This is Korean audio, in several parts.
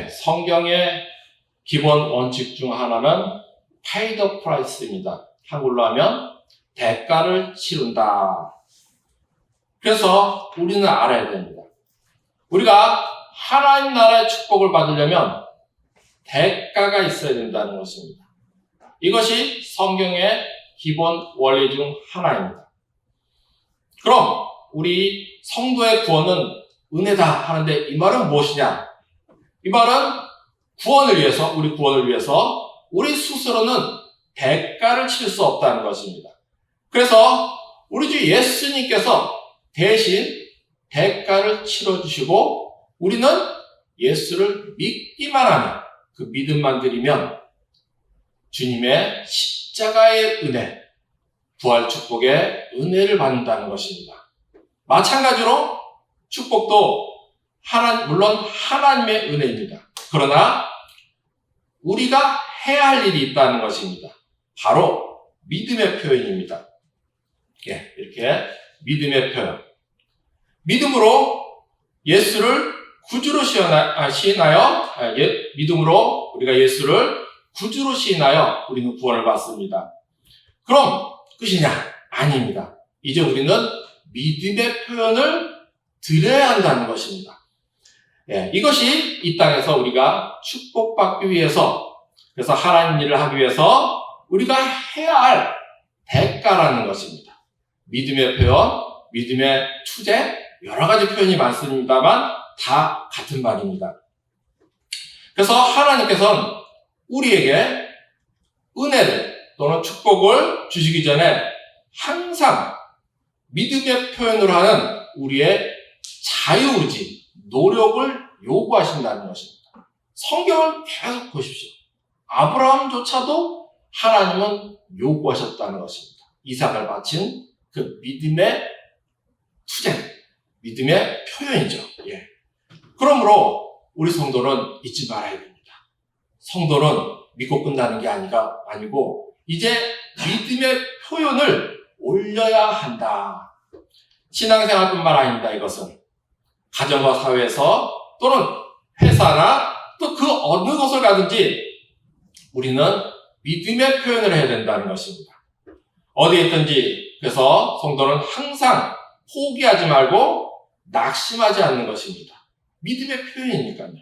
성경의 기본 원칙 중 하나는 pay the price입니다. 한글로 하면 대가를 치른다. 그래서 우리는 알아야 됩니다. 우리가 하나님 나라의 축복을 받으려면 대가가 있어야 된다는 것입니다. 이것이 성경의 기본 원리 중 하나입니다. 그럼 우리 성도의 구원은 은혜다 하는데 이 말은 무엇이냐? 이 말은 구원을 위해서, 우리 구원을 위해서 우리 스스로는 대가를 치를 수 없다는 것입니다. 그래서 우리 주 예수님께서 대신 대가를 치러주시고 우리는 예수를 믿기만 하면, 그 믿음만 드리면 주님의 십자가의 은혜, 부활 축복의 은혜를 받는다는 것입니다. 마찬가지로 축복도 물론 하나님의 은혜입니다. 그러나 우리가 해야 할 일이 있다는 것입니다. 바로 믿음의 표현입니다. 이렇게 믿음의 표현. 믿음으로 예수를 구주로 시인하여, 믿음으로 우리가 예수를 구주로 시인하여 우리는 구원을 받습니다. 그럼 끝이냐? 아닙니다. 이제 우리는 믿음의 표현을 드려야 한다는 것입니다. 이것이 이 땅에서 우리가 축복받기 위해서, 그래서 하나님 일을 하기 위해서 우리가 해야 할 대가라는 것입니다. 믿음의 표현, 믿음의 투쟁, 여러 가지 표현이 많습니다만 다 같은 말입니다. 그래서 하나님께서는 우리에게 은혜를 또는 축복을 주시기 전에 항상 믿음의 표현으로 하는 우리의 자유의지, 노력을 요구하신다는 것입니다. 성경을 계속 보십시오. 아브라함조차도 하나님은 요구하셨다는 것입니다. 이삭을 바친 그 믿음의 투쟁, 믿음의 표현이죠. 그러므로 우리 성도는 잊지 말아야 됩니다. 성도는 믿고 끝나는 게 아니고 이제 믿음의 표현을 올려야 한다. 신앙생활뿐만 아닙니다. 이것은 가정과 사회에서 또는 회사나 또 그 어느 곳을 가든지 우리는 믿음의 표현을 해야 된다는 것입니다. 어디에 있든지 그래서 성도는 항상 포기하지 말고 낙심하지 않는 것입니다. 믿음의 표현이니까요.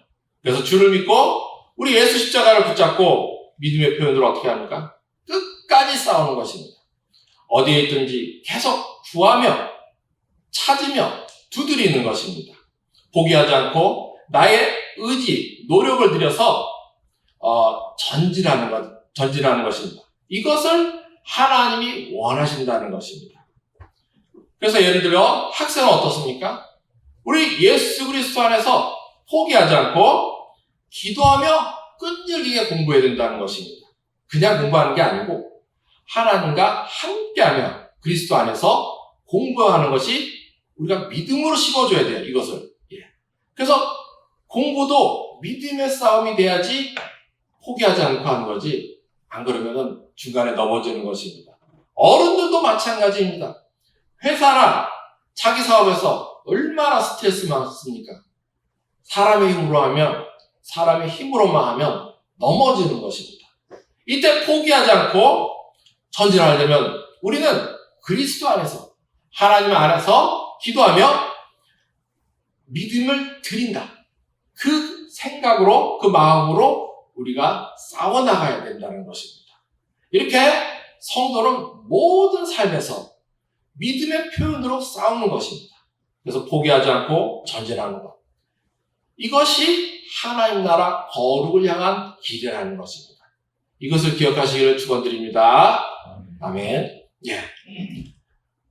그래서 주를 믿고 우리 예수 십자가를 붙잡고 믿음의 표현을 어떻게 합니까? 끝까지 싸우는 것입니다. 어디에 있든지 계속 구하며 찾으며 두드리는 것입니다. 포기하지 않고 나의 의지, 노력을 들여서 전진하는 것입니다. 이것을 하나님이 원하신다는 것입니다. 그래서 예를 들어 학생은 어떻습니까? 우리 예수 그리스도 안에서 포기하지 않고 기도하며 끈질기게 공부해야 된다는 것입니다. 그냥 공부하는 게 아니고 하나님과 함께하며 그리스도 안에서 공부하는 것이 우리가 믿음으로 심어줘야 돼요. 이것을. 그래서 공부도 믿음의 싸움이 돼야지 포기하지 않고 하는 거지, 안 그러면은 중간에 넘어지는 것입니다. 어른들도 마찬가지입니다. 회사나 자기 사업에서 얼마나 스트레스 많습니까? 사람의 힘으로만 하면 넘어지는 것입니다. 이때 포기하지 않고 전진하려면 우리는 그리스도 안에서, 하나님 안에서 기도하며 믿음을 드린다. 그 생각으로, 그 마음으로 우리가 싸워나가야 된다는 것입니다. 이렇게 성도는 모든 삶에서 믿음의 표현으로 싸우는 것입니다. 그래서 포기하지 않고 전진하는 것. 이것이 하나님 나라 거룩을 향한 길이라는 것입니다. 이것을 기억하시기를 축원드립니다. 아멘.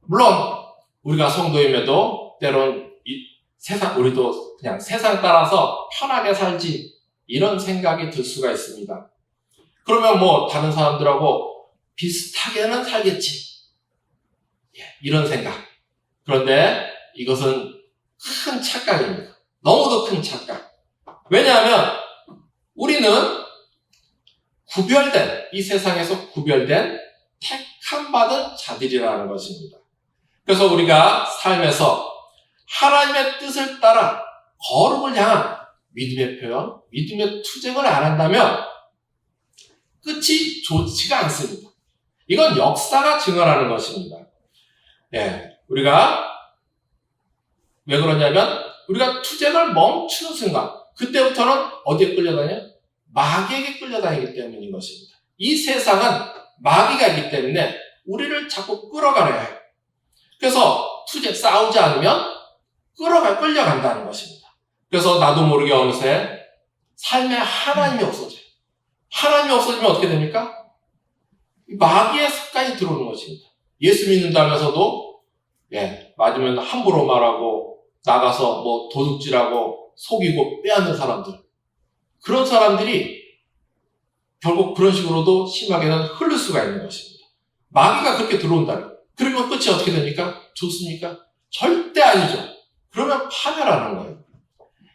물론 우리가 성도임에도 때론 우리도 그냥 세상 따라서 편하게 살지, 이런 생각이 들 수가 있습니다. 그러면 다른 사람들하고 비슷하게는 살겠지, 이런 생각. 그런데 이것은 큰 착각입니다. 너무도 큰 착각. 왜냐하면 우리는 이 세상에서 구별된 택함 받은 자들이라는 것입니다. 그래서 우리가 삶에서 하나님의 뜻을 따라 거룩을 향한 믿음의 표현, 믿음의 투쟁을 안 한다면 끝이 좋지가 않습니다. 이건 역사가 증언하는 것입니다. 우리가 왜 그러냐면 우리가 투쟁을 멈추는 순간 그때부터는 어디에 끌려다녀? 마귀에게 끌려다니기 때문인 것입니다. 이 세상은 마귀가 있기 때문에 우리를 자꾸 끌어가려 해요. 그래서 싸우지 않으면 끌려간다는 것입니다. 그래서 나도 모르게 어느새 삶에 하나님이 없어져요. 하나님이 없어지면 어떻게 됩니까? 마귀의 습관이 들어오는 것입니다. 예수 믿는다면서도 맞으면 함부로 말하고 나가서 뭐 도둑질하고 속이고 빼앗는 사람들, 그런 사람들이 결국 그런 식으로도 심하게는 흐를 수가 있는 것입니다. 마귀가 그렇게 들어온다면 그러면 끝이 어떻게 됩니까? 좋습니까? 절대 아니죠. 그러면 파멸하는 거예요.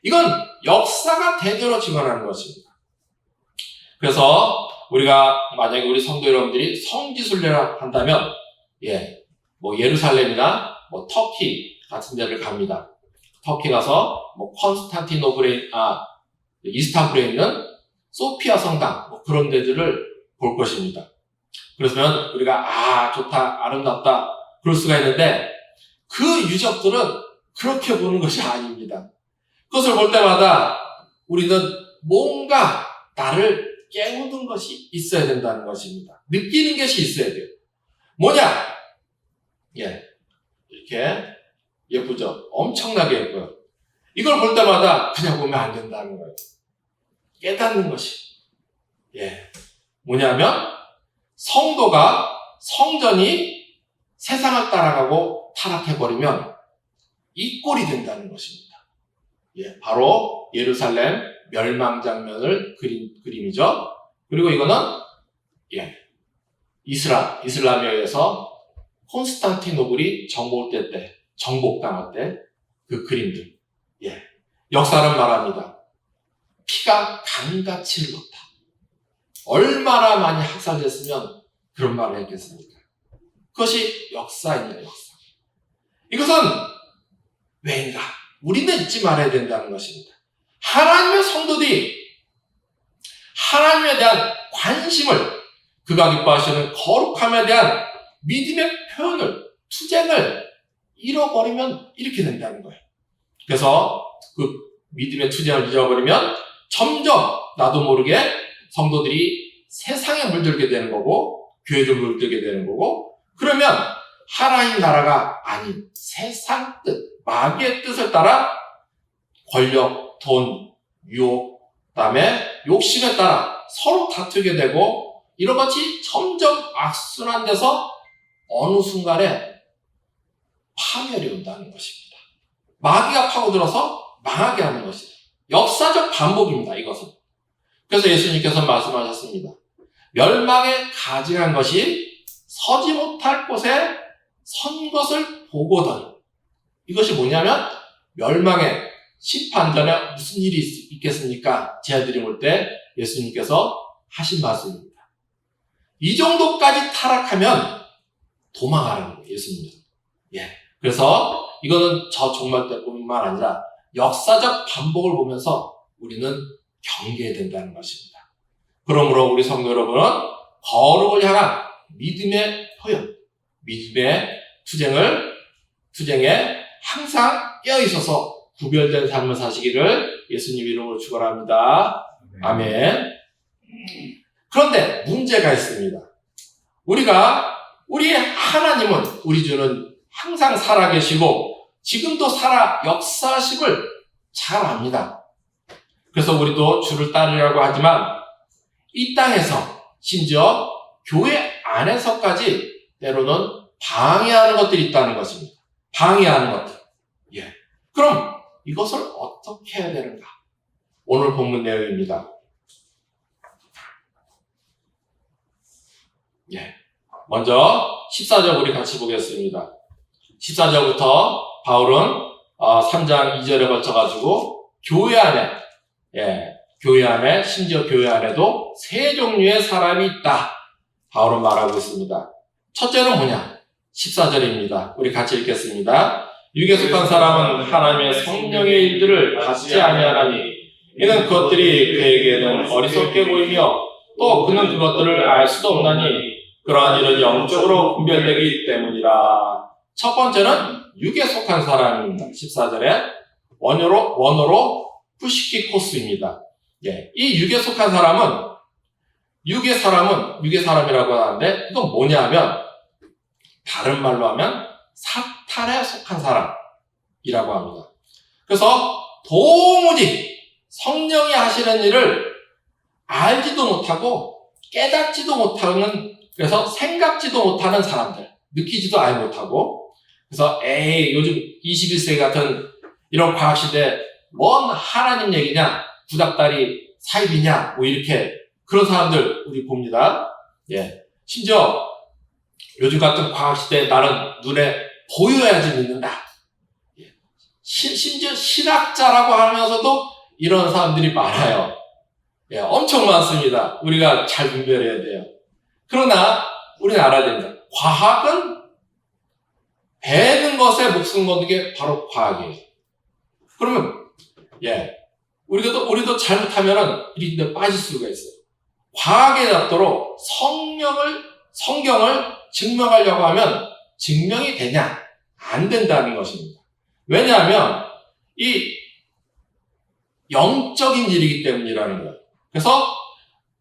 이건 역사가 대대로 증언하는 것입니다. 그래서 우리가 만약에 우리 성도 여러분들이 성지순례를 한다면 뭐 예루살렘이나 뭐 터키 같은 데를 갑니다. 터키 가서 뭐 이스탄불에 있는 소피아 성당 뭐 그런 데들을 볼 것입니다. 그러면 우리가 좋다, 아름답다 그럴 수가 있는데 그 유적들은 그렇게 보는 것이 아닙니다. 그것을 볼 때마다 우리는 뭔가 나를 깨우는 것이 있어야 된다는 것입니다. 느끼는 것이 있어야 돼요. 뭐냐? 이렇게 예쁘죠? 엄청나게 예뻐요. 이걸 볼 때마다 그냥 보면 안 된다는 거예요. 깨닫는 것이. 뭐냐면 성전이 세상을 따라가고 타락해버리면 이 꼴이 된다는 것입니다. 바로 예루살렘 멸망 장면을 그린 그림이죠. 그리고 이거는 이슬람에 의해서 콘스탄티노플이 정복당할 때 그 그림들. 역사는 말합니다. 피가 강같이 흘렀다. 얼마나 많이 학살됐으면 그런 말을 했겠습니까? 그것이 역사입니다. 역사. 이것은 왜인가? 우리는 잊지 말아야 된다는 것입니다. 하나님의 성도들이 하나님에 대한 관심을, 그가 기뻐하시는 거룩함에 대한 믿음의 표현을, 투쟁을 잃어버리면 이렇게 된다는 거예요. 그래서 그 믿음의 투쟁을 잃어버리면 점점 나도 모르게 성도들이 세상에 물들게 되는 거고, 교회도 물들게 되는 거고, 그러면 하나님 나라가 아닌 세상 뜻, 마귀의 뜻을 따라 권력, 돈, 유혹, 그다음에 욕심에 따라 서로 다투게 되고, 이런 것이 점점 악순환돼서 어느 순간에 파멸이 온다는 것입니다. 마귀가 파고들어서 망하게 하는 것이다. 역사적 반복입니다, 이것은. 그래서 예수님께서 말씀하셨습니다. 멸망에 가증한 것이 서지 못할 곳에 선 것을 보거든. 이것이 뭐냐면 멸망의 심판 전에 무슨 일이 있겠습니까? 제자들이 볼 때 예수님께서 하신 말씀입니다. 이 정도까지 타락하면 도망하라는 거예요, 예수님은. 그래서 이거는 저 종말 때뿐만 아니라 역사적 반복을 보면서 우리는 경계해야 된다는 것입니다. 그러므로 우리 성도 여러분은 거룩을 향한 믿음의 표현, 믿음의 투쟁에 항상 깨어있어서 구별된 삶을 사시기를 예수님 이름으로 축원합니다. 아멘. 그런데 문제가 있습니다. 우리 하나님은, 우리 주는 항상 살아계시고 지금도 역사하심을 잘 압니다. 그래서 우리도 주를 따르려고 하지만 이 땅에서, 심지어 교회 안에서까지 때로는 방해하는 것들이 있다는 것입니다. 방해하는 것들. 그럼 이것을 어떻게 해야 되는가? 오늘 본문 내용입니다. 먼저 14절 우리 같이 보겠습니다. 14절부터 바울은 3장 2절에 걸쳐가지고 교회 안에, 심지어 교회 안에도 세 종류의 사람이 있다. 바울은 말하고 있습니다. 첫째는 뭐냐? 14절입니다. 우리 같이 읽겠습니다. 육에 속한 사람은 하나님의 성령의 일들을 받지 아니하나니 이는 그것들이 그에게는 어리석게 보이며 또 그는 그것들을 알 수도 없나니 그러한 일은 영적으로 분별되기 때문이라. 첫 번째는 육에 속한 사람입니다. 14절에 원어로 푸시키코스입니다. 예, 이 육에 속한 사람은 육의 사람이라고 하는데 이건 뭐냐면 다른 말로 하면 사탄에 속한 사람이라고 합니다. 그래서 도무지 성령이 하시는 일을 알지도 못하고 깨닫지도 못하는, 그래서 생각지도 못하는 사람들, 느끼지도 아예 못하고, 그래서 요즘 21세기 같은 이런 과학시대에 뭔 하나님 얘기냐, 구닥다리 사입이냐, 뭐 이렇게 그런 사람들 우리 봅니다. 예. 심지어 요즘 같은 과학시대에 나는 눈에 보여야지 믿는다. 예. 심지어 신학자라고 하면서도 이런 사람들이 많아요. 예, 엄청 많습니다. 우리가 잘 분별해야 돼요. 그러나 우리는 알아야 됩니다. 과학은 배는 것에 목숨 거는 게 바로 과학이에요. 그러면 우리도 잘못하면은 이런 데 빠질 수가 있어요. 과학에 닿도록 성경을 증명하려고 하면 증명이 되냐? 안 된다는 것입니다. 왜냐하면 이 영적인 일이기 때문이라는 거예요. 그래서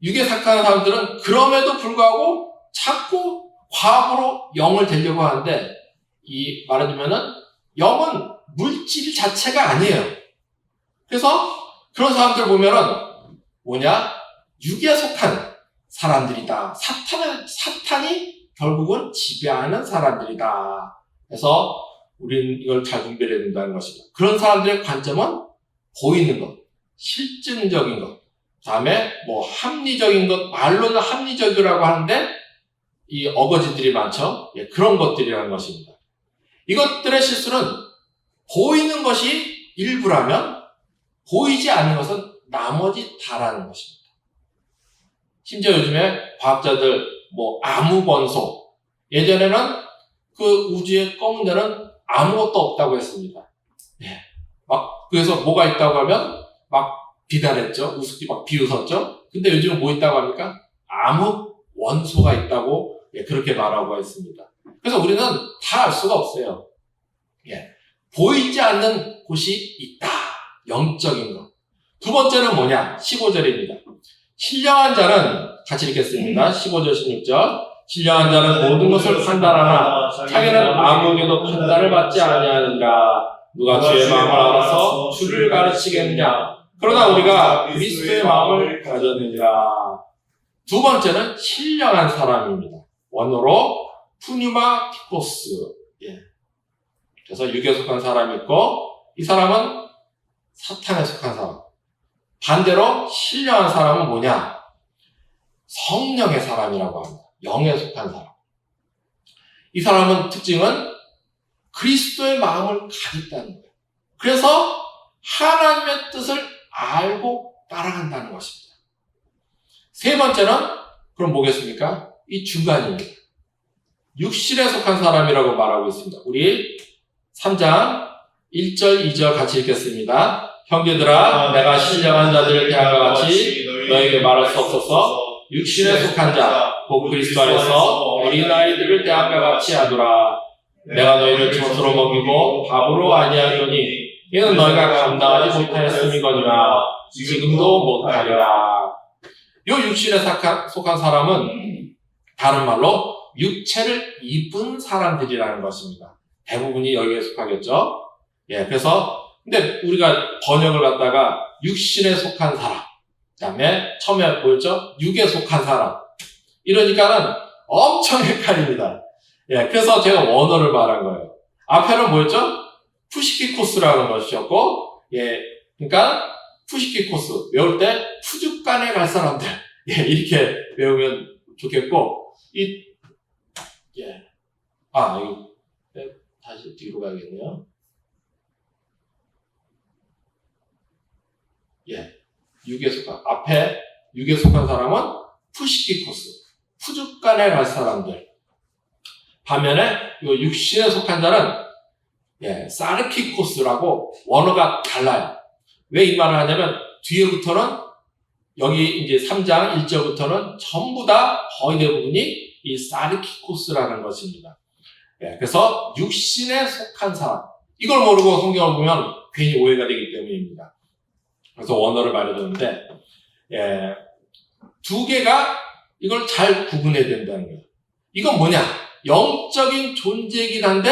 육에 속한 사람들은 그럼에도 불구하고 자꾸 과학으로 영을 되려고 하는데, 이 말하자면은 영은 물질 자체가 아니에요. 그래서 그런 사람들 보면은 뭐냐? 육에 속한 사람들이다. 사탄이 결국은 지배하는 사람들이다. 그래서 우리는 이걸 잘 분별해야 된다는 것입니다. 그런 사람들의 관점은 보이는 것, 실증적인 것, 다음에 뭐 합리적인 것, 말로는 합리적이라고 하는데 이 어거지들이 많죠. 예, 그런 것들이라는 것입니다. 이것들의 실수는 보이는 것이 일부라면 보이지 않는 것은 나머지 다라는 것입니다. 심지어 요즘에 과학자들 뭐 암흑 원소, 예전에는 그 우주의 검은 데는 아무것도 없다고 했습니다. 예. 그래서 뭐가 있다고 하면 비난했죠. 우습게 비웃었죠. 근데 요즘은 뭐 있다고 합니까? 암흑 원소가 있다고 그렇게 말하고 있습니다. 그래서 우리는 다 알 수가 없어요. 보이지 않는 곳이 있다. 영적인 것. 두 번째는 뭐냐? 15절입니다. 신령한 자는, 같이 읽겠습니다. 15절, 16절. 신령한 자는 모든 것을 판단하나 자기는 아무에게도 판단을 받지 아니하느니라. 누가 주의 마음을 알아서 주를 가르치겠느냐? 그러나 우리가 그리스도의 마음을 가졌느니라. 두 번째는 신령한 사람입니다. 원어로 푸뉴마티코스. 그래서 육에 속한 사람이 있고, 이 사람은 사탄에 속한 사람. 반대로 신령한 사람은 뭐냐? 성령의 사람이라고 합니다. 영에 속한 사람. 이 사람은 특징은 그리스도의 마음을 가졌다는 거예요. 그래서 하나님의 뜻을 알고 따라간다는 것입니다. 세 번째는 그럼 뭐겠습니까? 이 중간입니다. 육신에 속한 사람이라고 말하고 있습니다. 우리 3장 1절, 2절 같이 읽겠습니다. 형제들아, 내가 신령한 자들을 대하와 같이 너에게 말할 수 없어서 육신에 속한 자, 곧 그리스도 안에서 어린아이들을 대함과 같이 하노라. 내가 너희를 젖으로 먹이고 밥으로 아니하노니 이는 너희가 감당하지 못하였음이거니와 지금도 못하리라. 이 육신에 속한 사람은 다른 말로 육체를 입은 사람들이라는 것입니다. 대부분이 여기에 속하겠죠. 그래서 근데 우리가 번역을 갖다가 육신에 속한 사람, 그다음에 처음에 뭐였죠? 육에 속한 사람. 이러니까는 엄청 헷갈립니다. 그래서 제가 원어를 말한 거예요. 앞에는 뭐였죠? 푸시키코스라는 것이었고, 그러니까 푸시키코스 외울 때 푸죽간에 갈 사람들, 이렇게 외우면 좋겠고, 이거 다시 뒤로 가야겠네요. 앞에 육에 속한 사람은 푸시키코스, 푸죽간에 갈 사람들. 반면에 이 육신에 속한 자는 사르키코스라고 원어가 달라요. 왜 이 말을 하냐면 뒤에부터는 여기 이제 3장 1절부터는 전부 다 거의 대부분이 이 사르키코스라는 것입니다. 예, 그래서 육신에 속한 사람. 이걸 모르고 성경을 보면 괜히 오해가 되기 때문입니다. 그래서 원어를 말해줬는데, 예, 두 개가 이걸 잘 구분해야 된다는 거예요. 이건 뭐냐? 영적인 존재이긴 한데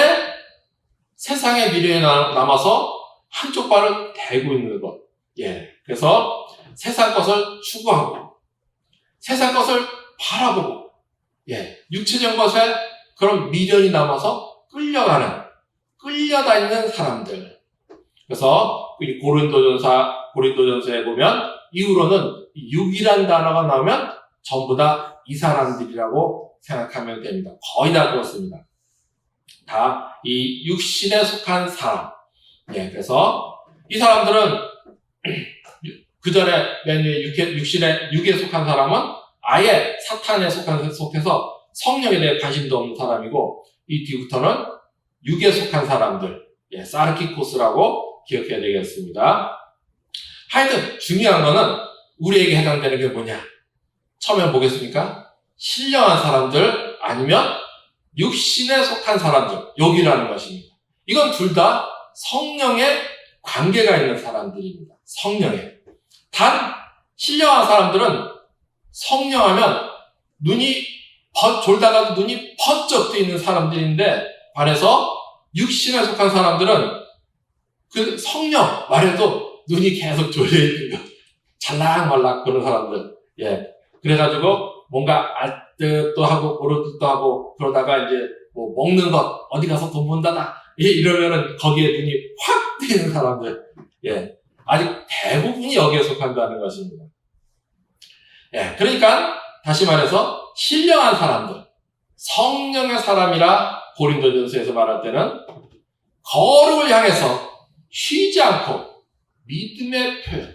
세상의 미래에 남아서 한쪽 발을 대고 있는 것. 예, 그래서 세상 것을 추구하고 세상 것을 바라보고, 예, 육체적 것에 그런 미련이 남아서 끌려다니는 사람들. 그래서 이 고린도전서에 보면 이후로는 육이란 단어가 나오면 전부 다 이 사람들이라고 생각하면 됩니다. 거의 다 그렇습니다. 다 이 육신에 속한 사람. 예, 그래서 이 사람들은 그 전에 맨 위에 육에 속한 사람은 아예 사탄에 속해서 성령에 대해 관심도 없는 사람이고, 이 뒤부터는 육에 속한 사람들, 예, 사르키코스라고 기억해야 되겠습니다. 하여튼 중요한 거는 우리에게 해당되는 게 뭐냐? 처음에 보겠습니까? 신령한 사람들 아니면 육신에 속한 사람들, 여기라는 것입니다. 이건 둘 다 성령의 관계가 있는 사람들입니다. 성령에. 단 신령한 사람들은 성령하면 졸다가도 눈이 번쩍 뜨이는 사람들인데, 반해서 육신에 속한 사람들은 그 성령 말해도 눈이 계속 졸려있는 거. 잘락말락 그런 사람들. 예. 그래가지고 뭔가 알 듯도 하고 모를 듯도 하고, 그러다가 이제 뭐 먹는 것 어디 가서 돈 번다다 이러면은 거기에 눈이 확 뜨이는 사람들. 예. 아직 대부분이 여기에 속한다는 것입니다. 예. 그러니까 다시 말해서 신령한 사람들, 성령의 사람이라 고린도전서에서 말할 때는 거룩을 향해서 쉬지 않고 믿음의 표현,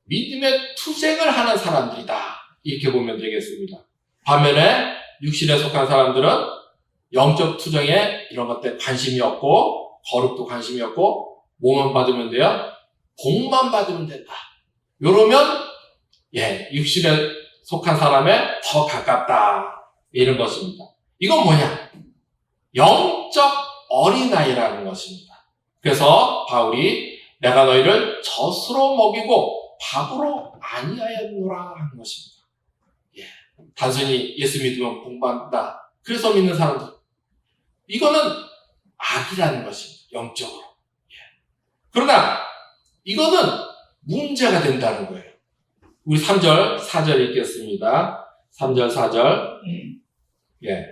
믿음의 투쟁을 하는 사람들이다. 이렇게 보면 되겠습니다. 반면에 육신에 속한 사람들은 영적 투쟁에 이런 것들 관심이 없고, 거룩도 관심이 없고, 뭐만 받으면 돼요? 복만 받으면 된다. 요러면, 예, 육신에 속한 사람에 더 가깝다. 이런 것입니다. 이건 뭐냐? 영적 어린아이라는 것입니다. 그래서 바울이 내가 너희를 젖으로 먹이고 밥으로 아니하였노라 하는 것입니다. 예, 단순히 예수 믿으면 복받는다, 그래서 믿는 사람들, 이거는 악이라는 것입니다. 영적으로. 예. 그러나 이거는 문제가 된다는 거예요. 우리 3절 4절 읽겠습니다. 3절 4절. 예.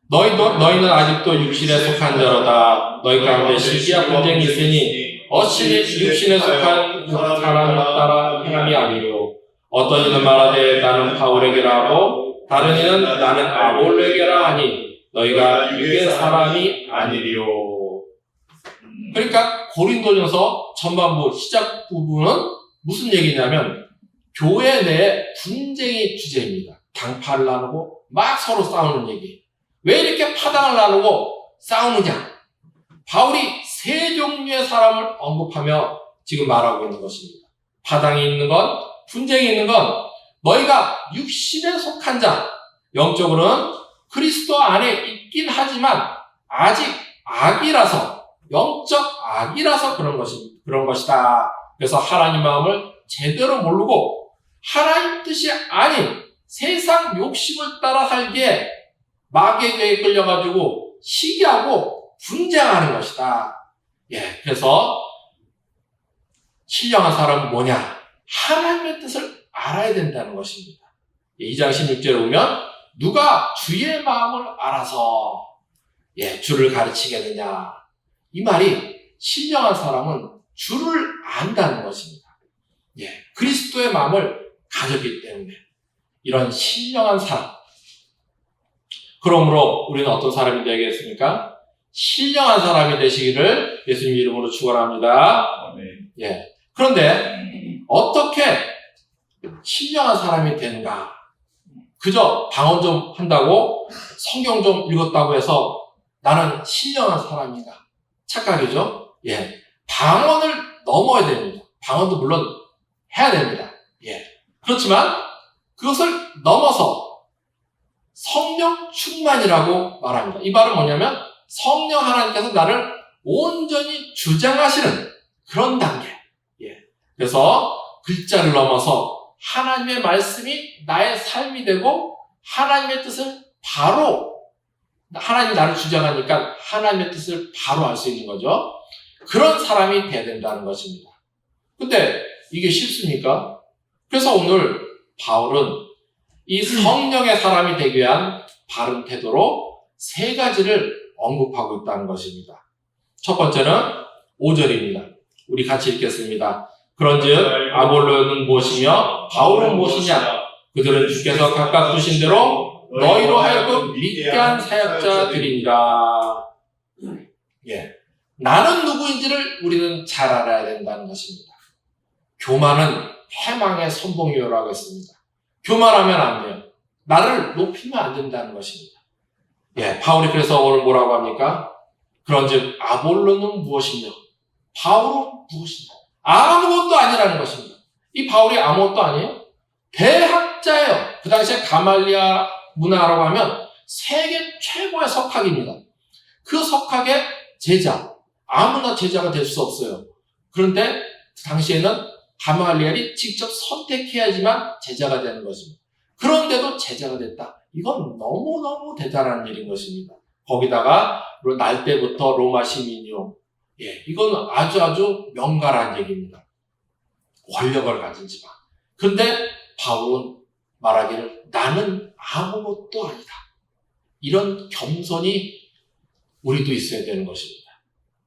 너희는 아직도 육신에 속한 자로다. 너희 가운데 시기와 분쟁이 있으니 어찌 육신에 속한 사람을 따라 행함이 아니요. 어떤 이는 말하되 나는 바울에게라 하고, 다른 이는 나는 아볼로에게라 하니 너희가 육의 사람이 아니리요. 그러니까 고린도전서 전반부 시작 부분은 무슨 얘기냐면 교회 내에 분쟁이 주제입니다. 당파를 나누고 막 서로 싸우는 얘기. 왜 이렇게 파당을 나누고 싸우느냐? 바울이 세 종류의 사람을 언급하며 지금 말하고 있는 것입니다. 파당이 있는 건, 분쟁이 있는 건 너희가 육신에 속한 자, 영적으로는 그리스도 안에 있긴 하지만 아직 악이라서, 영적 악이라서 그런 것이다. 그래서 하나님 마음을 제대로 모르고 하나님 뜻이 아닌 세상 욕심을 따라 살기에 마귀의 죄에 끌려가지고 시기하고 분쟁하는 것이다. 예, 그래서 신령한 사람은 뭐냐? 하나님의 뜻을 알아야 된다는 것입니다. 2장 16절에 보면 누가 주의 마음을 알아서 주를 가르치겠느냐? 이 말이 신령한 사람은 주를 안다는 것입니다. 그리스도의 마음을 가졌기 때문에 이런 신령한 사람. 그러므로 우리는 어떤 사람이 되겠습니까? 신령한 사람이 되시기를 예수님 이름으로 축원합니다. 그런데 어떻게 신령한 사람이 되는가? 그저 방언 좀 한다고, 성경 좀 읽었다고 해서 나는 신령한 사람인가? 착각이죠? 방언을 넘어야 됩니다. 방언도 물론 해야 됩니다. 예. 그렇지만 그것을 넘어서 성령 충만이라고 말합니다. 이 말은 뭐냐면 성령 하나님께서 나를 온전히 주장하시는 그런 단계. 예. 그래서 글자를 넘어서 하나님의 말씀이 나의 삶이 되고 하나님의 뜻을 바로 하나님이 나를 주장하니까 하나님의 뜻을 바로 알 수 있는 거죠. 그런 사람이 돼야 된다는 것입니다. 근데 이게 쉽습니까? 그래서 오늘 바울은 이 성령의 사람이 되기 위한 바른 태도로 세 가지를 언급하고 있다는 것입니다. 첫 번째는 5절입니다. 우리 같이 읽겠습니다. 그런즉 아볼로는 무엇이며 바울은 무엇이냐? 그들은 주께서 각각 두신 대로 너희로 하여금 믿게 한 사역자들이니라. 예. 나는 누구인지를 우리는 잘 알아야 된다는 것입니다. 교만은 패망의 선봉이라고 했습니다. 교만하면 안 돼요. 나를 높이면 안 된다는 것입니다. 예, 바울이 그래서 오늘 뭐라고 합니까? 그런즉 아볼로는 무엇이며 바울은 무엇이냐? 아무것도 아니라는 것입니다. 이 바울이 아무것도 아니에요? 대학자예요. 그 당시에 가말리아 문화라고 하면 세계 최고의 석학입니다. 그 석학의 제자, 아무나 제자가 될 수 없어요. 그런데 그 당시에는 가말리엘이 직접 선택해야지만 제자가 되는 것입니다. 그런데도 제자가 됐다. 이건 너무너무 대단한 일인 것입니다. 거기다가 날 때부터 로마 시민이요. 예, 이건 아주 명갈한 얘기입니다. 권력을 가진 집안. 그런데 바울은 말하기를 나는 아무것도 아니다. 이런 겸손이 우리도 있어야 되는 것입니다.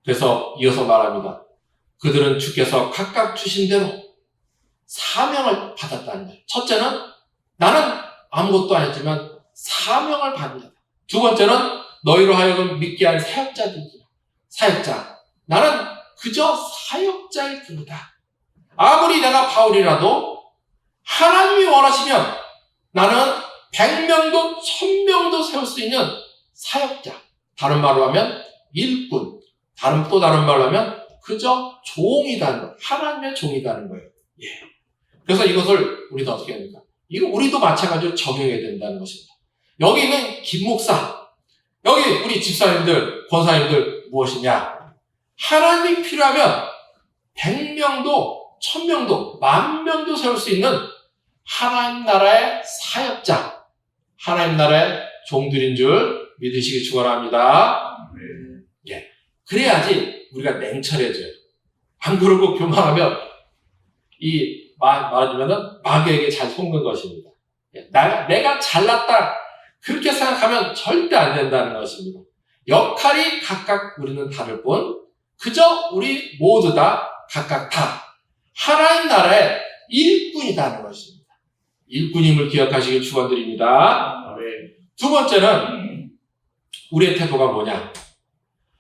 그래서 이어서 말합니다. 그들은 주께서 각각 주신 대로 사명을 받았다는 거예요. 첫째는 나는 아무것도 아니지만 사명을 받는다. 두 번째는 너희로 하여금 믿게 한 사역자들이다. 사역자. 나는 그저 사역자일 뿐이다. 아무리 내가 바울이라도 하나님이 원하시면 나는 100명도 1000명도 세울 수 있는 사역자. 다른 말로 하면 일꾼. 또 다른 말로 하면 그저 종이다는 거예요. 하나님의 종이다는 거예요. 예. 그래서 이것을 우리도 어떻게 합니까? 이거 우리도 마찬가지로 적용해야 된다는 것입니다. 여기 있는 김 목사, 여기 우리 집사님들, 권사님들 무엇이냐? 하나님이 필요하면 100명도 1000명도 10,000명도 세울 수 있는 하나님 나라의 사역자, 하나님 나라의 종들인 줄 믿으시기 축원합니다. 예. 그래야지 우리가 냉철해져요. 안 그러고 교만하면 말하자면은 마귀에게 잘 속는 것입니다. 내가 잘났다 그렇게 생각하면 절대 안 된다는 것입니다. 역할이 각각 우리는 다를 뿐 그저 우리 모두 다 각각 다 하나님 나라의 일꾼이라는 것입니다. 일꾼임을 기억하시길 축원드립니다. 두 번째는 우리의 태도가 뭐냐?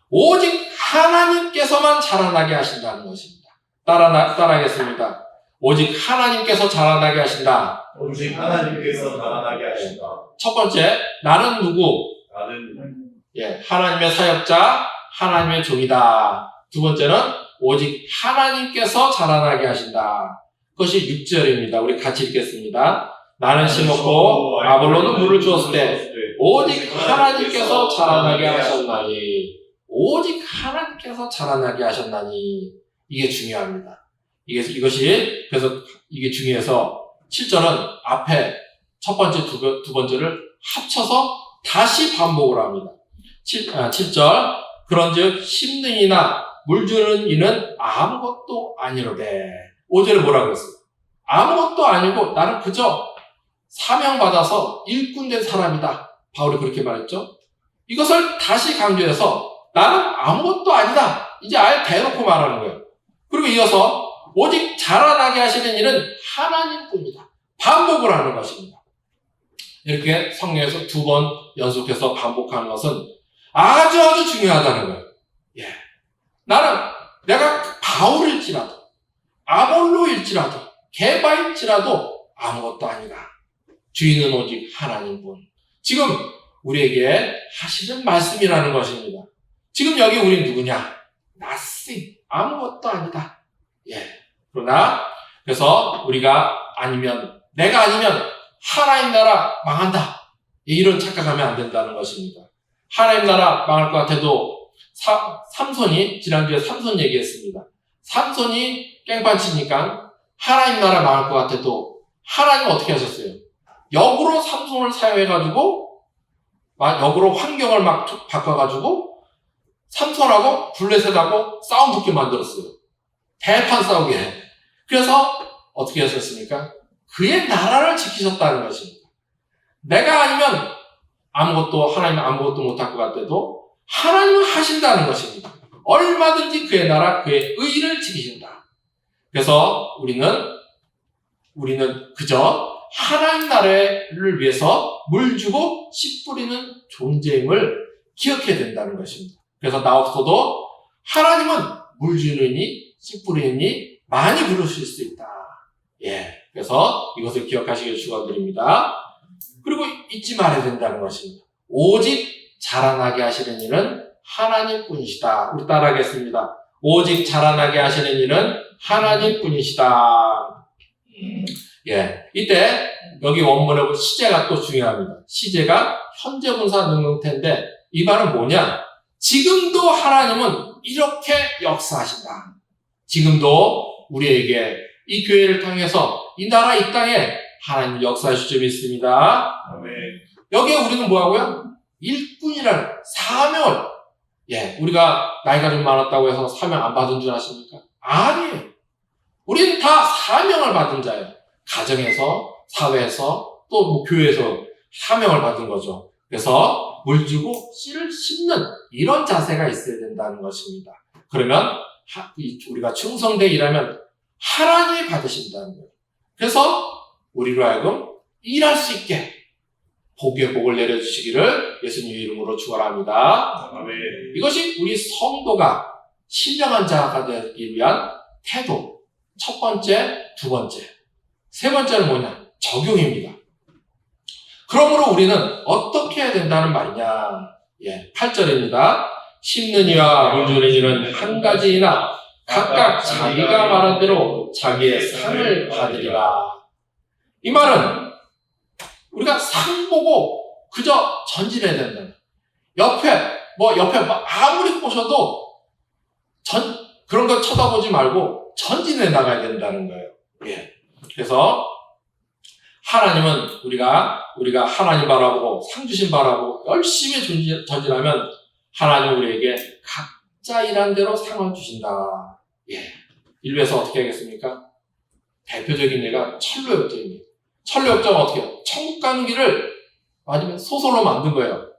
오직 하나님께서만 자라나게 하신다는 것입니다. 따라하겠습니다. 오직 하나님께서 자라나게 하신다. 오직 하나님께서 자라나게 하신다. 첫 번째, 나는 누구? 나는 예, 하나님의 사역자, 하나님의 종이다. 두 번째는 오직 하나님께서 자라나게 하신다. 그것이 6절입니다. 우리 같이 읽겠습니다. 나는 심었고 아볼로는 물을 주었을 때 오직 하나님께서 자라나게 하셨나니. 오직 하나님께서 자라나게 하셨나니. 이게 중요합니다. 이것이 그래서 이게 중요해서 7절은 앞에 첫 번째 두 번째를 합쳐서 다시 반복을 합니다. 7절 그런즉 심는 이나 물 주는 이는 아무것도 아니로되. 5절에 뭐라고 했어요? 아무것도 아니고 나는 그저 사명받아서 일꾼 된 사람이다. 바울이 그렇게 말했죠. 이것을 다시 강조해서 나는 아무것도 아니다. 이제 아예 대놓고 말하는 거예요. 그리고 이어서 오직 자라나게 하시는 일은 하나님뿐이다. 반복을 하는 것입니다. 이렇게 성경에서 2번 연속해서 반복하는 것은 아주 중요하다는 거예요. 예. 내가 바울일지라도, 아볼로일지라도, 게바일지라도 아무것도 아니다. 주인은 오직 하나님뿐. 지금 우리에게 하시는 말씀이라는 것입니다. 지금 여기 우리 누구냐? nothing. 아무것도 아니다. 예. 그러나 그래서 우리가 내가 아니면 하나님 나라 망한다. 이런 착각하면 안 된다는 것입니다. 하나님 나라 망할 것 같아도 삼손이 지난주에 삼손 얘기했습니다. 삼손이 깽판 치니까 하나님 나라 망할 것 같아도 하나님은 어떻게 하셨어요? 역으로 삼손을 사용해가지고 역으로 환경을 막 바꿔가지고 삼손하고 블레셋하고 싸움 붙게 만들었어요. 대판 싸우게 해. 그래서 어떻게 하셨습니까? 그의 나라를 지키셨다는 것입니다. 내가 아니면 하나님 아무것도 못할 것 같아도 하나님은 하신다는 것입니다. 얼마든지 그의 나라, 그의 의를 지키신다. 그래서 우리는 그저 하나님 나라를 위해서 물 주고 씨 뿌리는 존재임을 기억해야 된다는 것입니다. 그래서 나 없어도 하나님은 물 주느니 씨 뿌리느니 많이 부르실 수 있다. 그래서 이것을 기억하시길 축원드립니다. 그리고 잊지 말아야 된다는 것입니다. 오직 자라나게 하시는 이는 하나님뿐이시다. 우리 따라하겠습니다. 오직 자라나게 하시는 이는 하나님뿐이시다. 이때 여기 원문에 보면 시제가 또 중요합니다. 시제가 현재분사 능동태인데 이 말은 뭐냐? 지금도 하나님은 이렇게 역사하신다. 지금도 우리에게 이 교회를 통해서 이 나라 이 땅에 하나님 역사하실 점이 있습니다. 아멘. 여기에 우리는 뭐하고요? 일꾼이라는 사명을 우리가 나이가 좀 많았다고 해서 사명 안 받은 줄 아십니까? 아니에요. 우리는 다 사명을 받은 자예요. 가정에서, 사회에서, 또 교회에서 사명을 받은 거죠. 그래서 물 주고 씨를 심는 이런 자세가 있어야 된다는 것입니다. 그러면 우리가 충성되게 일하면 하나님이 받으신다는 거예요. 그래서 우리로 하여금 일할 수 있게 복의 복을 내려주시기를 예수님 이름으로 축원합니다. 아멘. 이것이 우리 성도가 신령한 자가 되기 위한 태도. 첫 번째, 두 번째. 세 번째는 뭐냐? 적용입니다. 그러므로 우리는 어떻게 해야 된다는 말이냐? 8절입니다. 심는 이와 물 주는 이는 한 가지이나 각각 자기가 말한 대로 자기의 상을 받으리라. 이 말은 우리가 상 보고 그저 전진해야 된다. 옆에 아무리 꼬셔도 그런 거 쳐다보지 말고 전진해 나가야 된다는 거예요. 그래서 하나님은 우리가 하나님 바라보고 상 주신 바라보고 열심히 전진하면 하나님 우리에게 각자 일한 대로 상을 주신다. 인류에서 어떻게 하겠습니까? 대표적인 예가 철로역정입니다. 철로역정은 어떻게 해요? 천국 가는 길을 아니면 소설로 만든 거예요.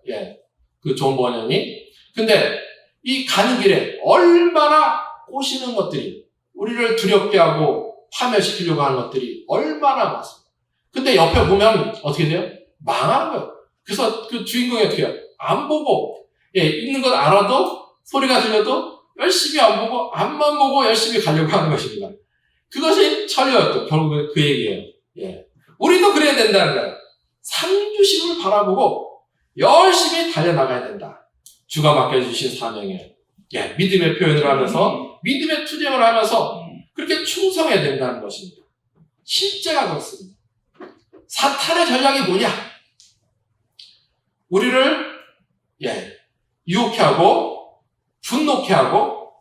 그 존 버년이. 근데 이 가는 길에 얼마나 꼬시는 것들이 우리를 두렵게 하고 파멸시키려고 하는 것들이 얼마나 많습니다. 근데 옆에 보면 어떻게 돼요? 망하는 거예요. 그래서 그 주인공이 어떻게 해요? 안 보고, 있는 건 알아도, 소리가 들려도 열심히 안 보고, 앞만 보고 열심히 가려고 하는 것입니다. 그것이 철로였죠. 결국은 그 얘기예요. 우리도 그래야 된다는 거예요. 상주심을 바라보고 열심히 달려나가야 된다. 주가 맡겨주신 사명이에요. 믿음의 표현을 하면서, 믿음의 투쟁을 하면서 그렇게 충성해야 된다는 것입니다. 실제가 그렇습니다. 사탄의 전략이 뭐냐? 우리를 유혹해 하고 분노케 하고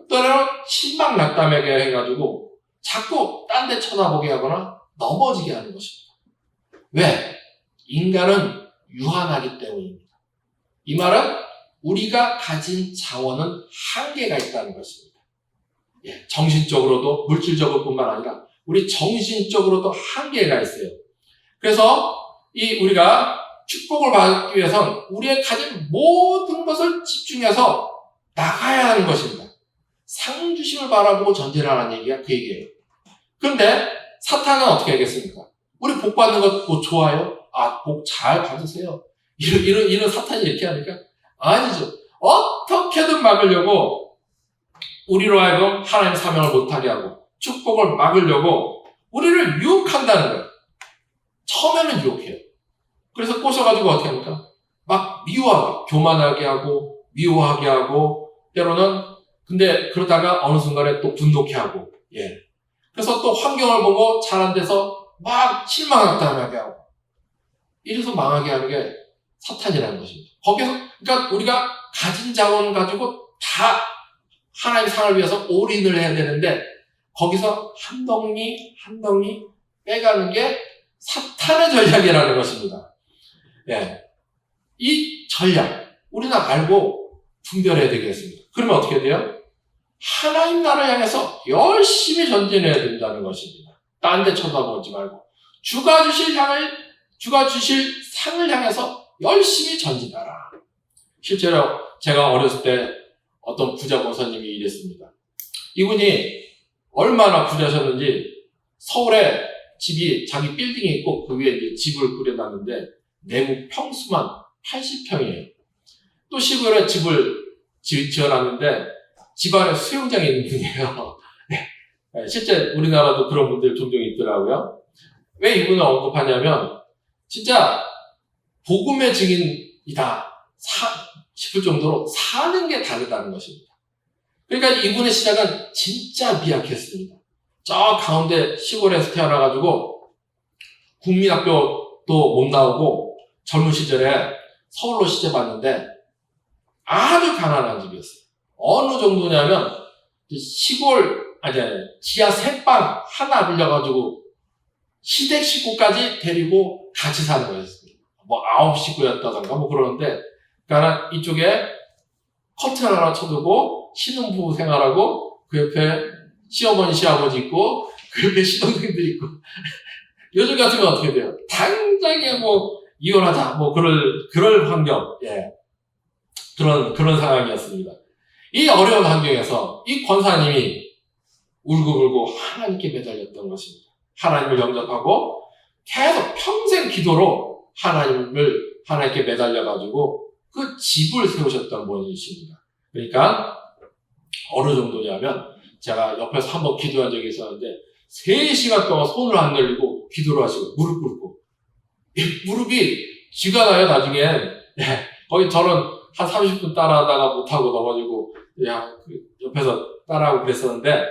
때로는 실망낙담하게 해가지고 자꾸 딴 데 쳐다보게 하거나 넘어지게 하는 것입니다. 왜? 인간은 유한하기 때문입니다. 이 말은 우리가 가진 자원은 한계가 있다는 것입니다. 정신적으로도 물질적으로 뿐만 아니라 우리 정신적으로도 한계가 있어요. 그래서 우리가 축복을 받기 위해서는 우리의 가진 모든 것을 집중해서 나가야 하는 것입니다. 상주심을 바라보고 전진하라는 얘기가 그 얘기예요. 그런데 사탄은 어떻게 하겠습니까? 우리 복 받는 것 뭐 좋아요? 복 잘 받으세요. 이런 사탄이 이렇게 하니까 아니죠. 어떻게든 막으려고 우리로 하여금 하나님 사명을 못하게 하고 축복을 막으려고 우리를 유혹한다는 거예요. 처음에는 유혹해요. 그래서 꼬셔가지고 어떻게 합니까? 막 미워하게, 교만하게 하고 미워하게 하고 때로는 근데 그러다가 어느 순간에 또 분노케 하고 그래서 또 환경을 보고 잘 안 돼서 막 실망하게 하고. 이래서 망하게 하는 게 사탄이라는 것입니다. 거기서, 그러니까 우리가 가진 자원 가지고 다 하나님 상을 위해서 올인을 해야 되는데, 거기서 한 덩이 한 덩이 빼가는 게 사탄의 전략이라는 것입니다. 예. 이 전략, 우리는 알고 분별해야 되겠습니다. 그러면 어떻게 돼요? 하나님 나라를 향해서 열심히 전진해야 된다는 것입니다. 딴 데 쳐다보지 말고. 주가 주실 상을 향해서 열심히 전진하라. 실제로 제가 어렸을 때 어떤 부자 권사님이 이랬습니다. 이분이 얼마나 부자셨는지 서울에 집이 자기 빌딩이 있고 그 위에 이제 집을 꾸려놨는데 내부 평수만 80평이에요. 또 시골에 집을 지어놨는데 집안에 수영장이 있는 분이에요. 네. 실제 우리나라도 그런 분들 종종 있더라고요. 왜 이분을 언급하냐면 진짜 복음의 증인이다 싶을 정도로 사는 게 다르다는 것입니다. 그러니까 이분의 시작은 진짜 미약했습니다. 저 가운데 시골에서 태어나가지고 국민학교도 못 나오고 젊은 시절에 서울로 시집 왔는데 아주 가난한 집이었어요. 어느 정도냐면 지하 3방 하나 빌려가지고 시댁 식구까지 데리고 같이 사는 거였습니다. 뭐 9식구였다던가 뭐 그러는데, 그러니까 이쪽에 커튼 하나 쳐두고 신혼부부 생활하고 그 옆에 시어머니 시아버지 있고 그 옆에 시동생들 있고 요즘 같으면 어떻게 돼요? 당장에 뭐 이혼하자 뭐 그럴 환경, 예, 그런 상황이었습니다. 이 어려운 환경에서 이 권사님이 울고불고 하나님께 매달렸던 것입니다. 하나님을 영접하고 계속 평생 기도로 하나님께 매달려가지고 그 집을 세우셨던 분이십니다. 그러니까 어느 정도냐면 제가 옆에서 한번 기도한 적이 있었는데 3시간 동안 손을 안 늘리고 기도를 하시고 무릎 꿇고 무릎이 쥐가 나요 나중엔. 거기 저는 한 30분 따라하다가 못하고 넘어지고 옆에서 따라하고 그랬었는데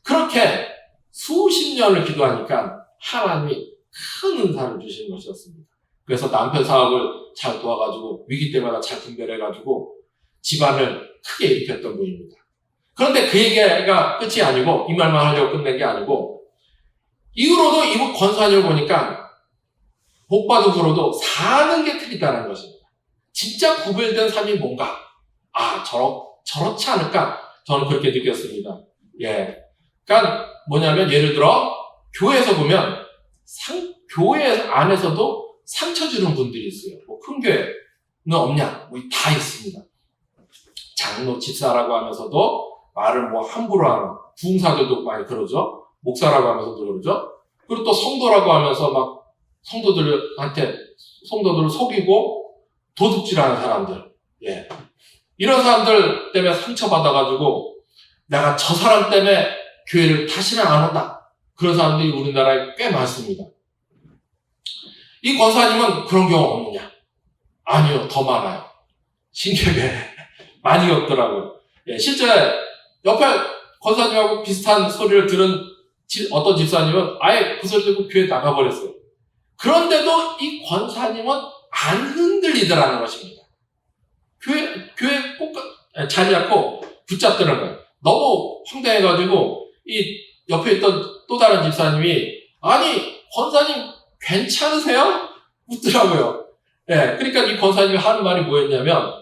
그렇게 수십 년을 기도하니까 하나님이 큰 은사를 주시는 것이었습니다. 그래서 남편 사업을 잘 도와가지고 위기 때마다 잘 분별해가지고 집안을 크게 일으켰던 분입니다. 그런데 그 얘기가 끝이 아니고 이 말만 하려고 끝낸 게 아니고 이후로도 이분 권사님을 보니까 복 받은 후로도 사는 게 틀리다는 것입니다. 진짜 구별된 삶이 뭔가 저렇지 않을까 저는 그렇게 느꼈습니다. 예, 그러니까 뭐냐면 예를 들어 교회에서 보면 교회 안에서도 상처 주는 분들이 있어요. 뭐 큰 교회는 없냐? 뭐 다 있습니다. 장로, 집사라고 하면서도 말을 뭐 함부로 하는 부흥사들도 많이 그러죠. 목사라고 하면서도 그러죠. 그리고 또 성도라고 하면서 막 성도들을 속이고 도둑질하는 사람들. 예. 이런 사람들 때문에 상처받아가지고 내가 저 사람 때문에 교회를 다시는 안 온다. 그런 사람들이 우리나라에 꽤 많습니다. 이 권사님은 그런 경우 없느냐? 아니요, 더 많아요. 신기하게 많이 없더라고요. 예, 실제 옆에 권사님하고 비슷한 소리를 들은 어떤 집사님은 아예 그 소리 듣고 교회 나가버렸어요. 그런데도 이 권사님은 안 흔들리더라는 것입니다. 교회 꼭 자리 잡고 붙잡더라는 거예요. 너무 황당해가지고 이 옆에 있던 또 다른 집사님이 아니 권사님 괜찮으세요? 묻더라고요. 예, 그러니까 이 권사님이 하는 말이 뭐였냐면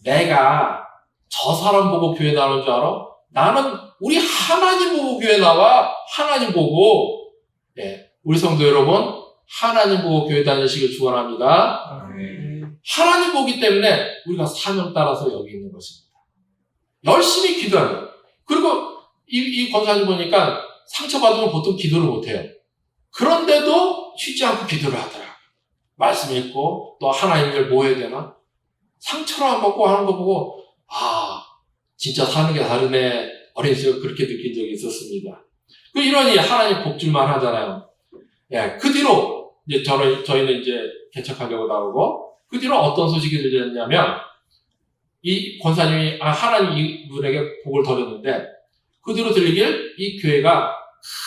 내가 저 사람 보고 교회 나오는 줄 알아? 나는 우리 하나님 보고 교회 나와. 하나님 보고. 예, 우리 성도 여러분 하나님 보고 교회 다니시길 축원합니다. 하나님 보기 때문에 우리가 사명 따라서 여기 있는 것입니다. 열심히 기도하는 거예요. 그리고 이 권사님 보니까 상처받으면 보통 기도를 못해요. 그런데도 쉬지 않고 기도를 하더라고요. 말씀 읽고 또 하나님을 뭐 해야 되나? 상처를 안 받고 하는 거 보고 진짜 사는 게 다르네. 어린 시절 그렇게 느낀 적이 있었습니다. 이러니 하나님 복줄만 하잖아요. 예, 그 뒤로 이제 저희는 이제 개척하려고 나오고 그 뒤로 어떤 소식이 들렸냐면 이 권사님이 하나님 이분에게 복을 드렸는데 그 뒤로 들리길 이 교회가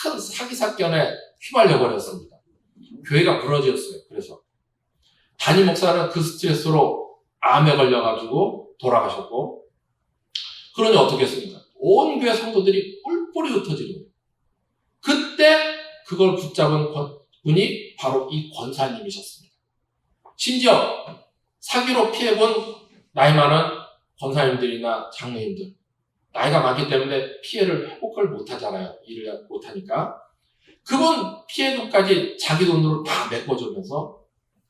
큰 사기 사건에 휘말려 버렸습니다. 교회가 무너졌어요. 그래서 담임 목사는 그 스트레스로 암에 걸려가지고 돌아가셨고, 그러니 어떻게 했습니까? 온 교회 성도들이 뿔뿔이 흩어지는 거예요. 그때 그걸 붙잡은 분이 바로 이 권사님이셨습니다. 심지어 사기로 피해본 나이 많은 권사님들이나 장로님들, 나이가 많기 때문에 피해를 회복을 못하잖아요. 일을 못하니까. 그분 피해 돈까지 자기 돈으로 다 메꿔주면서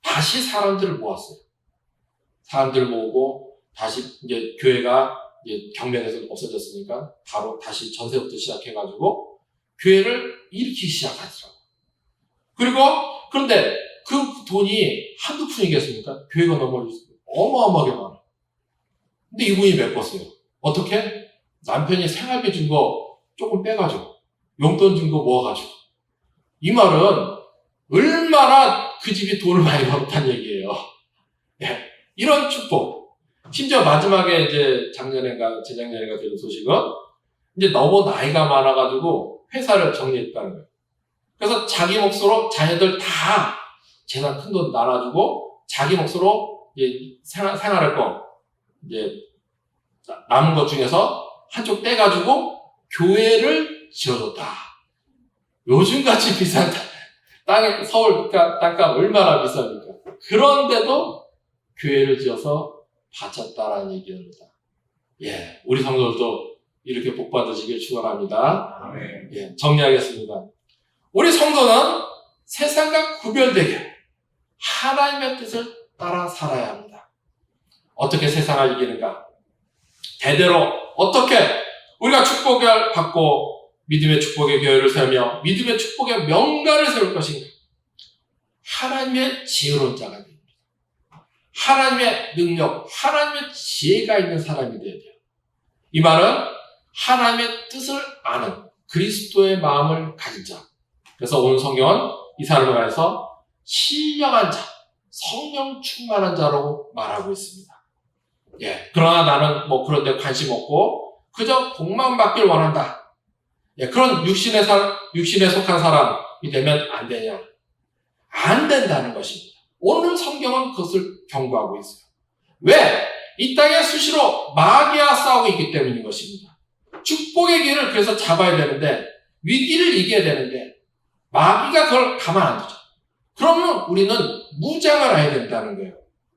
다시 사람들을 모았어요. 사람들 모으고 다시 이제 교회가 이제 경매에서 없어졌으니까 바로 다시 전세부터 시작해가지고 교회를 일으키기 시작하더라고요. 그리고 그런데 그 돈이 한두 푼이겠습니까? 교회가 너무 어마어마하게 많아요. 근데 이분이 메꿨어요. 어떻게? 남편이 생활비 준 거 조금 빼가지고 용돈 준 거 모아가지고. 이 말은 얼마나 그 집이 돈을 많이 벌었다는 얘기예요. 네. 이런 축복. 심지어 마지막에 이제 작년인가 재작년인가 들은 소식은 이제 너무 나이가 많아가지고 회사를 정리했다는 거예요. 그래서 자기 몫으로 자녀들 다 재산 큰 돈 나눠주고 자기 몫으로 이제 생활할 거 이제 남은 것 중에서 한쪽 떼가지고 교회를 지어줬다. 요즘같이 비싼 땅에 서울 땅값 얼마나 비쌉니까? 그런데도 교회를 지어서 바쳤다라는 얘기입니다. 예, 우리 성도들도 이렇게 복 받으시길 축원합니다. 아멘. 예, 정리하겠습니다. 우리 성도는 세상과 구별되게 하나님의 뜻을 따라 살아야 합니다. 어떻게 세상을 이기는가? 대대로 어떻게 우리가 축복을 받고 믿음의 축복의 교회를 세우며 믿음의 축복의 명가를 세울 것인가? 하나님의 지혜로운 자가 됩니다. 하나님의 능력, 하나님의 지혜가 있는 사람이 되어야 돼요. 이 말은 하나님의 뜻을 아는 그리스도의 마음을 가진 자. 그래서 오늘 성경은 이 사람을 가해서 신령한 자, 성령 충만한 자라고 말하고 있습니다. 예, 그러나 나는 뭐 그런 데 관심 없고 그저 복만 받길 원한다. 예, 그런 육신에 속한 사람이 되면 안 되냐? 안 된다는 것입니다. 오늘 성경은 그것을 경고하고 있어요. 왜? 이 땅에 수시로 마귀와 싸우고 있기 때문인 것입니다. 축복의 길을 그래서 잡아야 되는데 위기를 이겨야 되는데 마귀가 그걸 가만 안 두죠. 그러면 우리는 무장을 해야 된다는 거예요.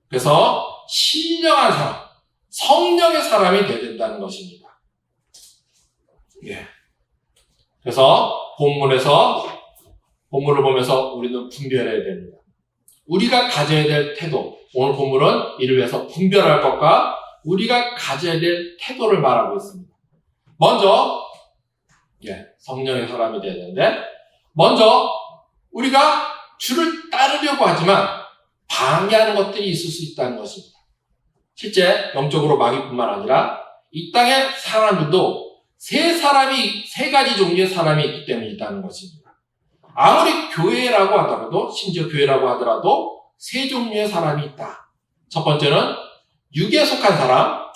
그래서 신령한 사람, 성령의 사람이 되어야 된다는 것입니다. 예. 그래서 본문을 보면서 우리는 분별해야 됩니다. 우리가 가져야 될 태도, 오늘 본문은 이를 위해서 분별할 것과 우리가 가져야 될 태도를 말하고 있습니다. 먼저 성령의 사람이 되어야 되는데 먼저 우리가 주를 따르려고 하지만 방해하는 것들이 있을 수 있다는 것입니다. 실제 영적으로 마귀뿐만 아니라 이 땅의 사람들도 세 가지 종류의 사람이 있기 때문에 있다는 것입니다. 아무리 교회라고 하더라도, 심지어 교회라고 하더라도 세 종류의 사람이 있다. 첫 번째는 육에 속한 사람,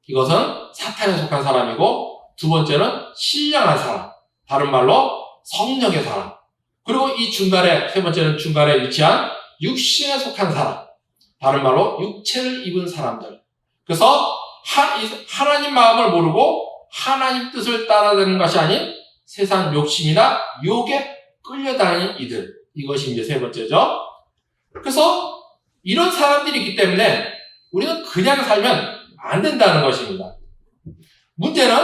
이것은 사탄에 속한 사람이고, 두 번째는 신령한 사람, 다른 말로 성령의 사람, 그리고 이 중간에, 세 번째는 중간에 위치한 육신에 속한 사람, 다른 말로 육체를 입은 사람들. 그래서 하나님 마음을 모르고 하나님 뜻을 따라가는 것이 아닌 세상 욕심이나 유혹에 끌려다니는 이들. 이것이 이제 세 번째죠. 그래서 이런 사람들이 있기 때문에 우리는 그냥 살면 안 된다는 것입니다. 문제는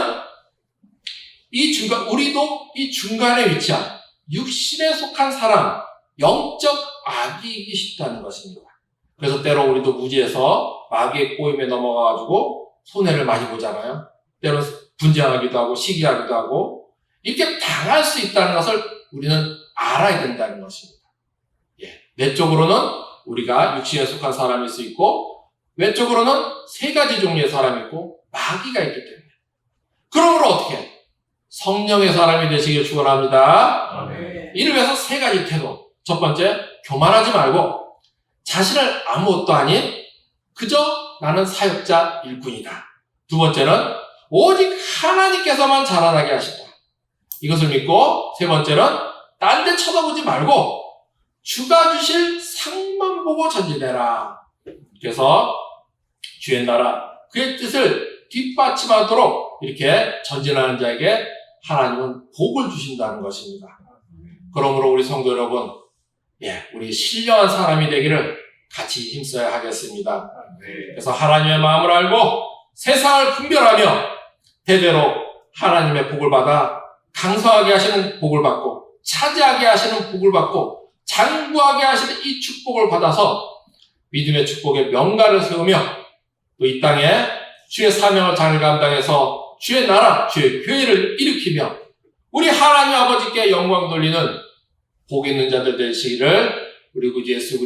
우리도 이 중간에 위치한 육신에 속한 사람, 영적 악이기 쉽다는 것입니다. 그래서 때로 우리도 무지해서 마귀의 꼬임에 넘어가가지고 손해를 많이 보잖아요. 때로 분쟁하기도 하고 시기하기도 하고 이렇게 당할 수 있다는 것을 우리는 알아야 된다는 것입니다. 내적으로는 우리가 육신에 속한 사람일 수 있고 외적으로는 세 가지 종류의 사람이 있고 마귀가 있기 때문에 그러므로 어떻게 성령의 사람이 되시길 축원합니다. 아멘. 이를 위해서 세 가지 태도. 첫 번째, 교만하지 말고 자신을 아무것도 아닌 그저 나는 사역자 일꾼이다. 두 번째는 오직 하나님께서만 자라나게 하신다. 이것을 믿고 세 번째는 딴 데 쳐다보지 말고 주가 주실 상만 보고 전진해라. 그래서 주의 나라 그의 뜻을 뒷받침하도록 이렇게 전진하는 자에게 하나님은 복을 주신다는 것입니다. 그러므로 우리 성도 여러분, 우리 신령한 사람이 되기를 같이 힘써야 하겠습니다. 그래서 하나님의 마음을 알고 세상을 분별하며 대대로 하나님의 복을 받아 강성하게 하시는 복을 받고 차지하게 하시는 복을 받고 장구하게 하시는 이 축복을 받아서 믿음의 축복의 명가를 세우며 또 이 땅에 주의 사명을 잘 감당해서 주의 나라, 주의 교회를 일으키며 우리 하나님 아버지께 영광 돌리는 복 있는 자들 되시기를 우리 구주 예수